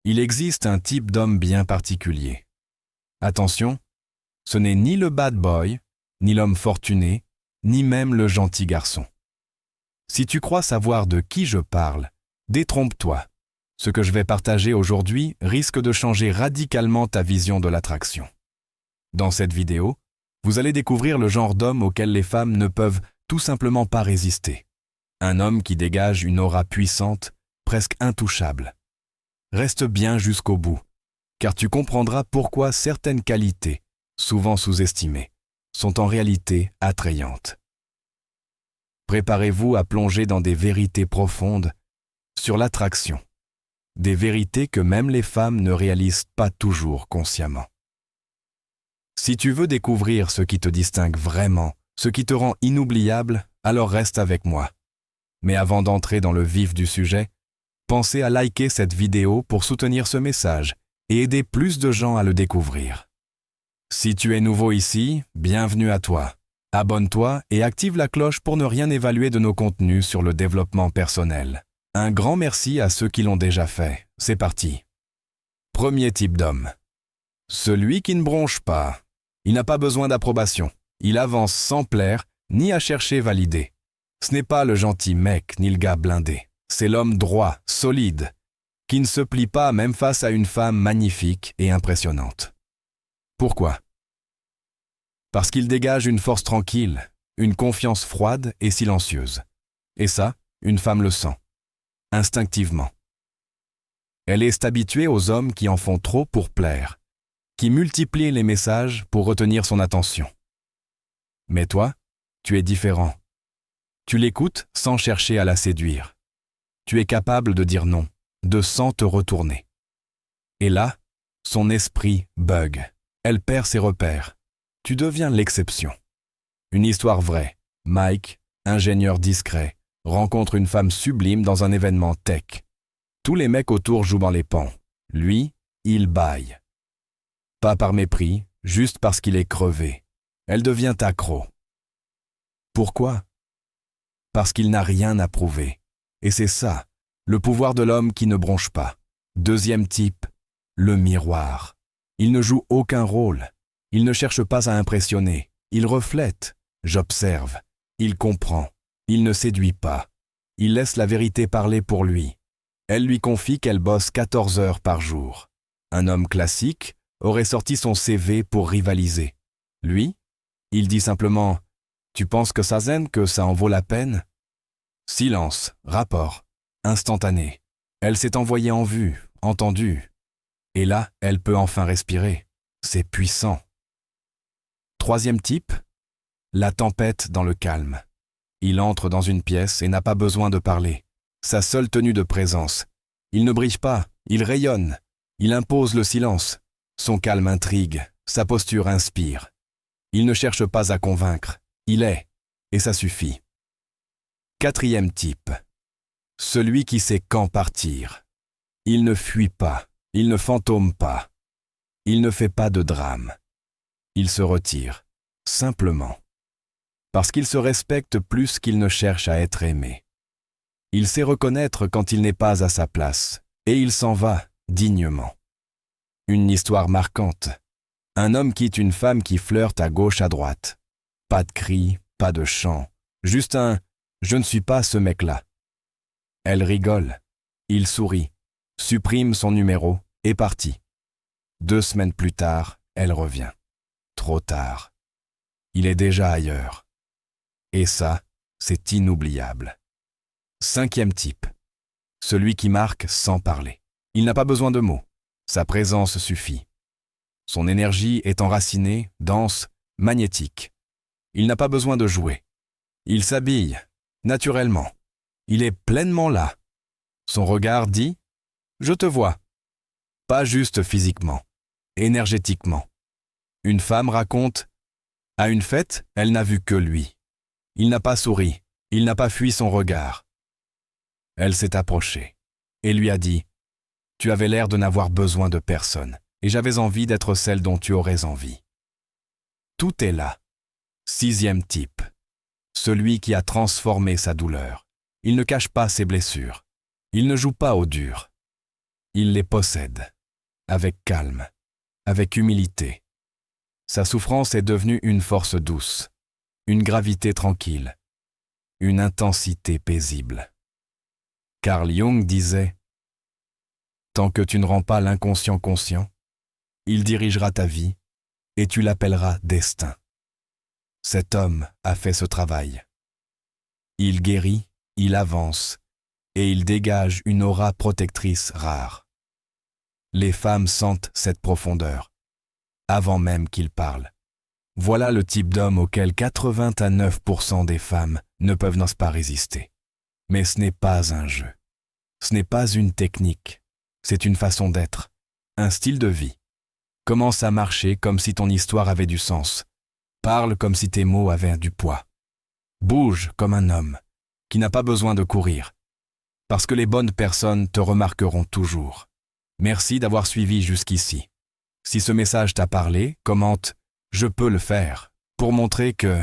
Il existe un type d'homme bien particulier. Attention, ce n'est ni le bad boy, ni l'homme fortuné, ni même le gentil garçon. Si tu crois savoir de qui je parle, détrompe-toi. Ce que je vais partager aujourd'hui risque de changer radicalement ta vision de l'attraction. Dans cette vidéo, vous allez découvrir le genre d'homme auquel les femmes ne peuvent tout simplement pas résister. Un homme qui dégage une aura puissante, presque intouchable. Reste bien jusqu'au bout, car tu comprendras pourquoi certaines qualités, souvent sous-estimées, sont en réalité attrayantes. Préparez-vous à plonger dans des vérités profondes sur l'attraction, des vérités que même les femmes ne réalisent pas toujours consciemment. Si tu veux découvrir ce qui te distingue vraiment, ce qui te rend inoubliable, alors reste avec moi. Mais avant d'entrer dans le vif du sujet, pensez à liker cette vidéo pour soutenir ce message et aider plus de gens à le découvrir. Si tu es nouveau ici, bienvenue à toi. Abonne-toi et active la cloche pour ne rien évaluer de nos contenus sur le développement personnel. Un grand merci à ceux qui l'ont déjà fait. C'est parti. Premier type d'homme. Celui qui ne bronche pas. Il n'a pas besoin d'approbation. Il avance sans plaire, ni à chercher valider. Ce n'est pas le gentil mec, ni le gars blindé. C'est l'homme droit, solide, qui ne se plie pas même face à une femme magnifique et impressionnante. Pourquoi ? Parce qu'il dégage une force tranquille, une confiance froide et silencieuse. Et ça, une femme le sent, instinctivement. Elle est habituée aux hommes qui en font trop pour plaire, qui multiplient les messages pour retenir son attention. Mais toi, tu es différent. Tu l'écoutes sans chercher à la séduire. Tu es capable de dire non, de sans te retourner. Et là, son esprit bug. Elle perd ses repères. Tu deviens l'exception. Une histoire vraie. Mike, ingénieur discret, rencontre une femme sublime dans un événement tech. Tous les mecs autour jouent dans les pans. Lui, il baille. Pas par mépris, juste parce qu'il est crevé. Elle devient accro. Pourquoi ? Parce qu'il n'a rien à prouver. Et c'est ça, le pouvoir de l'homme qui ne bronche pas. Deuxième type, le miroir. Il ne joue aucun rôle. Il ne cherche pas à impressionner. Il reflète. J'observe. Il comprend. Il ne séduit pas. Il laisse la vérité parler pour lui. Elle lui confie qu'elle bosse 14 heures par jour. Un homme classique aurait sorti son CV pour rivaliser. Lui, il dit simplement « Tu penses que ça zen, que ça en vaut la peine ?» Silence, rapport, instantané. Elle s'est envoyée en vue, entendue. Et là, elle peut enfin respirer. C'est puissant. Troisième type, la tempête dans le calme. Il entre dans une pièce et n'a pas besoin de parler. Sa seule tenue de présence. Il ne brille pas, il rayonne. Il impose le silence. Son calme intrigue, sa posture inspire. Il ne cherche pas à convaincre. Il est, et ça suffit. Quatrième type, celui qui sait quand partir. Il ne fuit pas, il ne fantôme pas. Il ne fait pas de drame. Il se retire, simplement. Parce qu'il se respecte plus qu'il ne cherche à être aimé. Il sait reconnaître quand il n'est pas à sa place, et il s'en va dignement. Une histoire marquante. Un homme quitte une femme qui flirte à gauche à droite. Pas de cris, pas de chant, juste un « je ne suis pas ce mec-là ». Elle rigole, il sourit, supprime son numéro, est parti. 2 semaines plus tard, elle revient. Trop tard. Il est déjà ailleurs. Et ça, c'est inoubliable. Cinquième type. Celui qui marque sans parler. Il n'a pas besoin de mots. Sa présence suffit. Son énergie est enracinée, dense, magnétique. Il n'a pas besoin de jouer. Il s'habille, naturellement. Il est pleinement là. Son regard dit « Je te vois ». Pas juste physiquement, énergétiquement. Une femme raconte « À une fête, elle n'a vu que lui. Il n'a pas souri, il n'a pas fui son regard. » Elle s'est approchée et lui a dit « Tu avais l'air de n'avoir besoin de personne et j'avais envie d'être celle dont tu aurais envie. » Tout est là. Sixième type. Celui qui a transformé sa douleur. Il ne cache pas ses blessures. Il ne joue pas au dur. Il les possède, avec calme, avec humilité. Sa souffrance est devenue une force douce, une gravité tranquille, une intensité paisible. Carl Jung disait « Tant que tu ne rends pas l'inconscient conscient, il dirigera ta vie et tu l'appelleras destin. » Cet homme a fait ce travail. Il guérit, il avance, et il dégage une aura protectrice rare. Les femmes sentent cette profondeur, avant même qu'il parle. Voilà le type d'homme auquel 89% des femmes ne peuvent pas résister. Mais ce n'est pas un jeu. Ce n'est pas une technique. C'est une façon d'être, un style de vie. Commence à marcher comme si ton histoire avait du sens. Parle comme si tes mots avaient du poids. Bouge comme un homme qui n'a pas besoin de courir. Parce que les bonnes personnes te remarqueront toujours. Merci d'avoir suivi jusqu'ici. Si ce message t'a parlé, commente « Je peux le faire » pour montrer que